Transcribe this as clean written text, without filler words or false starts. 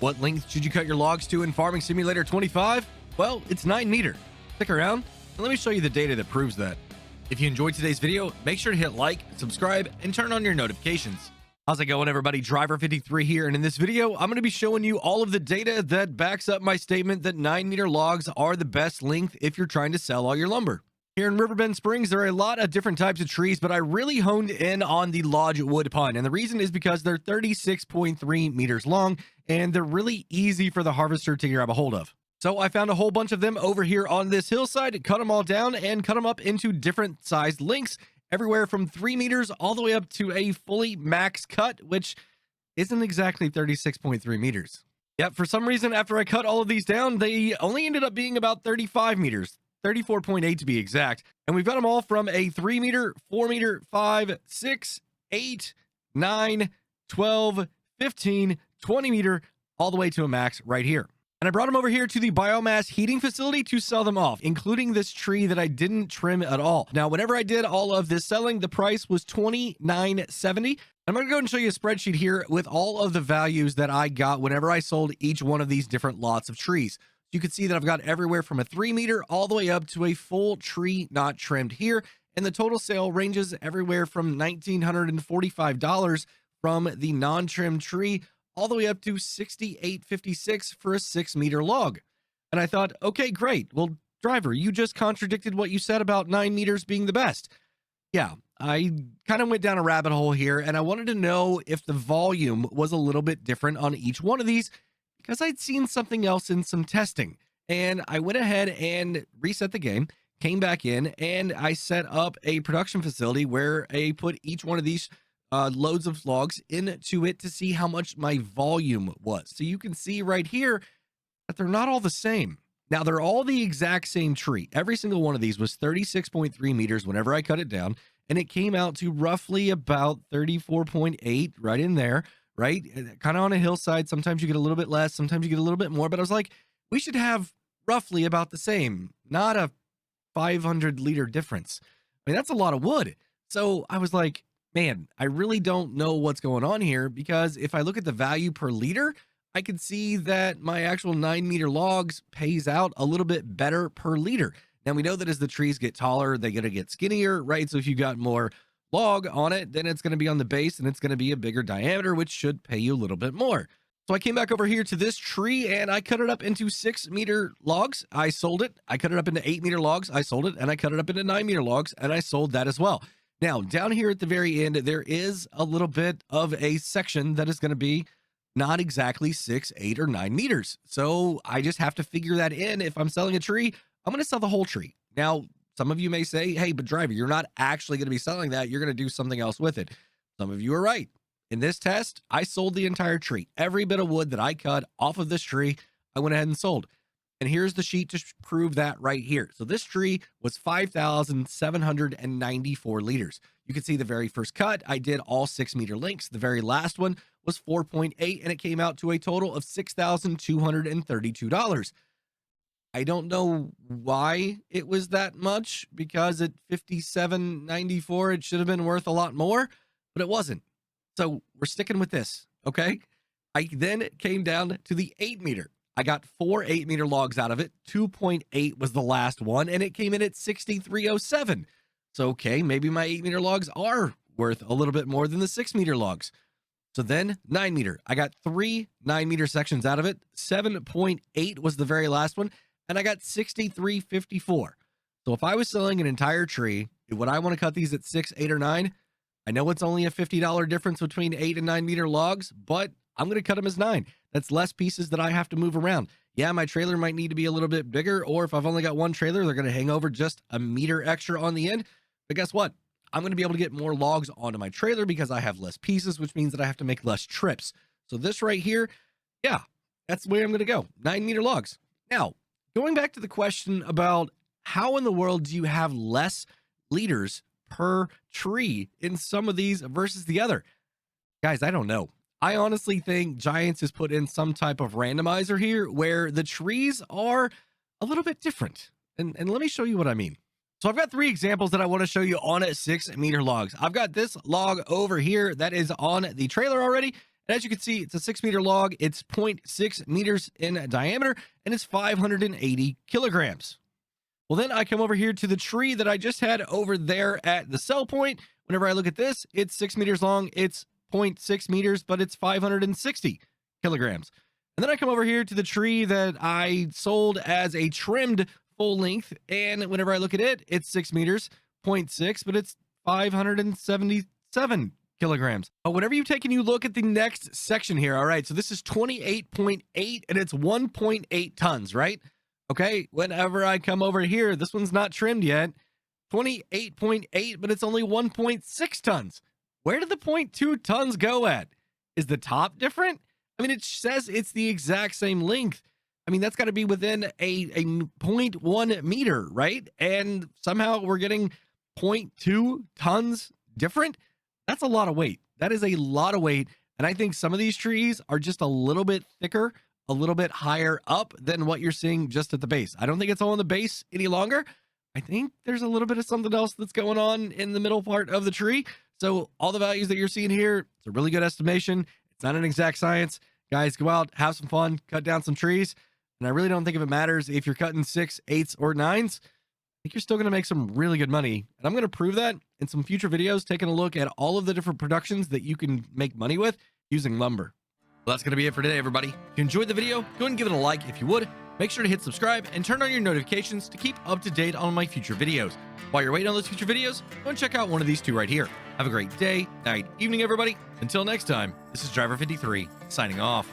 What length should you cut your logs to in Farming Simulator 25? Well, it's 9 meter. Stick around and let me show you the data that proves that. If you enjoyed today's video, make sure to hit like, subscribe, and turn on your notifications. How's it going, everybody? Driver53 here, and in this video, I'm going to be showing you all of the data that backs up my statement that 9 meter logs are the best length if you're trying to sell all your lumber. Here in Riverbend Springs, there are a lot of different types of trees, but I really honed in on the lodgewood pine. And the reason is because they're 36.3 meters long, and they're really easy for the harvester to grab a hold of. So I found a whole bunch of them over here on this hillside, cut them all down, and cut them up into different sized lengths, everywhere from 3 meters all the way up to a fully max cut, which isn't exactly 36.3 meters. Yep, for some reason, after I cut all of these down, they only ended up being about 35 meters. 34.8 to be exact. And we've got them all from a 3 meter, 4 meter, 5, 6, 8, 9, 12, 15, 20 meter, all the way to a max right here. And I brought them over here to the biomass heating facility to sell them off, including this tree that I didn't trim at all. Now, whenever I did all of this selling, the price was $29.70. I'm going to go and show you a spreadsheet here with all of the values that I got whenever I sold each one of these different lots of trees. You can see that I've got everywhere from a 3 meter all the way up to a full tree not trimmed here. And the total sale ranges everywhere from $1,945 from the non-trimmed tree all the way up to $6,856 for a 6 meter log. And I thought, okay, great. Well, driver, you just contradicted what you said about 9 meters being the best. Yeah, I kind of went down a rabbit hole here, and I wanted to know if the volume was a little bit different on each one of these, because I'd seen something else in some testing. And I went ahead and reset the game, came back in, and I set up a production facility where I put each one of these loads of logs into it to see how much my volume was. So you can see right here that they're not all the same. Now, they're all the exact same tree. Every single one of these was 36.3 meters whenever I cut it down, and it came out to roughly about 34.8 right in there. Right? Kind of on a hillside. Sometimes you get a little bit less. Sometimes you get a little bit more. But I was like, we should have roughly about the same, not a 500 liter difference. I mean, that's a lot of wood. So I was like, man, I really don't know what's going on here, because if I look at the value per liter, I can see that my actual 9 meter logs pays out a little bit better per liter. Now, we know that as the trees get taller, they're going to get skinnier, right? So if you got more log on it, then it's going to be on the base and it's going to be a bigger diameter, which should pay you a little bit more. So I came back over here to this tree and I cut it up into 6 meter logs. I sold it. I cut it up into 8 meter logs. I sold it. And I cut it up into 9 meter logs and I sold that as well. Now, down here at the very end, there is a little bit of a section that is going to be not exactly 6, 8, or 9 meters. So I just have to figure that in. If I'm selling a tree, I'm going to sell the whole tree. Now, some of you may say, hey, but driver, you're not actually going to be selling that. You're going to do something else with it. Some of you are right. In this test, I sold the entire tree. Every bit of wood that I cut off of this tree, I went ahead and sold. And here's the sheet to prove that right here. So this tree was 5,794 liters. You can see the very first cut, I did all 6 meter lengths. The very last one was 4.8, and it came out to a total of $6,232. I don't know why it was that much, because at $57.94 it should have been worth a lot more, but it wasn't. So we're sticking with this, okay? I then came down to the 8 meter. I got 4 8 meter logs out of it. 2.8 was the last one, and it came in at $63.07. So, okay, maybe my 8 meter logs are worth a little bit more than the 6 meter logs. So then 9 meter. I got 3 9 meter sections out of it. 7.8 was the very last one. And I got $63.54. So if I was selling an entire tree, would I want to cut these at 6, 8, or 9? I know it's only a $50 difference between 8 and 9 meter logs, but I'm going to cut them as 9. That's less pieces that I have to move around. Yeah, my trailer might need to be a little bit bigger, or if I've only got one trailer, they're going to hang over just a meter extra on the end. But guess what? I'm going to be able to get more logs onto my trailer because I have less pieces, which means that I have to make less trips. So this right here, yeah, that's the way I'm going to go. 9 meter logs. Now, going back to the question about how in the world do you have less liters per tree in some of these versus the other? Guys, I don't know. I honestly think Giants has put in some type of randomizer here where the trees are a little bit different. And let me show you what I mean. So I've got 3 examples that I want to show you on 6 meter logs. I've got this log over here that is on the trailer already. And as you can see, it's a 6-meter log. It's 0.6 meters in diameter, and it's 580 kilograms. Well, then I come over here to the tree that I just had over there at the cell point. Whenever I look at this, it's 6 meters long. It's 0.6 meters, but it's 560 kilograms. And then I come over here to the tree that I sold as a trimmed full length. And whenever I look at it, it's 6 meters, 0.6, but it's 577 kilograms. Whenever you take and you look at the next section here, all right, so this is 28.8 and it's 1.8 tons, right? Okay, whenever I come over here, this one's not trimmed yet. 28.8, but it's only 1.6 tons. Where did the 0.2 tons go at? Is the top different? I mean, it says it's the exact same length. I mean, that's got to be within a 0.1 meter, right? And somehow we're getting 0.2 tons different. That's a lot of weight. That is a lot of weight. And I think some of these trees are just a little bit thicker, a little bit higher up than what you're seeing just at the base. I don't think it's all on the base any longer. I think there's a little bit of something else that's going on in the middle part of the tree. So all the values that you're seeing here, it's a really good estimation. It's not an exact science. Guys, go out, have some fun, cut down some trees. And I really don't think if it matters if you're cutting 6, 8s, or 9s. I think you're still going to make some really good money. And I'm going to prove that in some future videos, taking a look at all of the different productions that you can make money with using lumber. Well, that's going to be it for today, everybody. If you enjoyed the video, go ahead and give it a like if you would. Make sure to hit subscribe and turn on your notifications to keep up to date on my future videos. While you're waiting on those future videos, go and check out one of these two right here. Have a great day, night, evening, everybody. Until next time, this is Driver 53 signing off.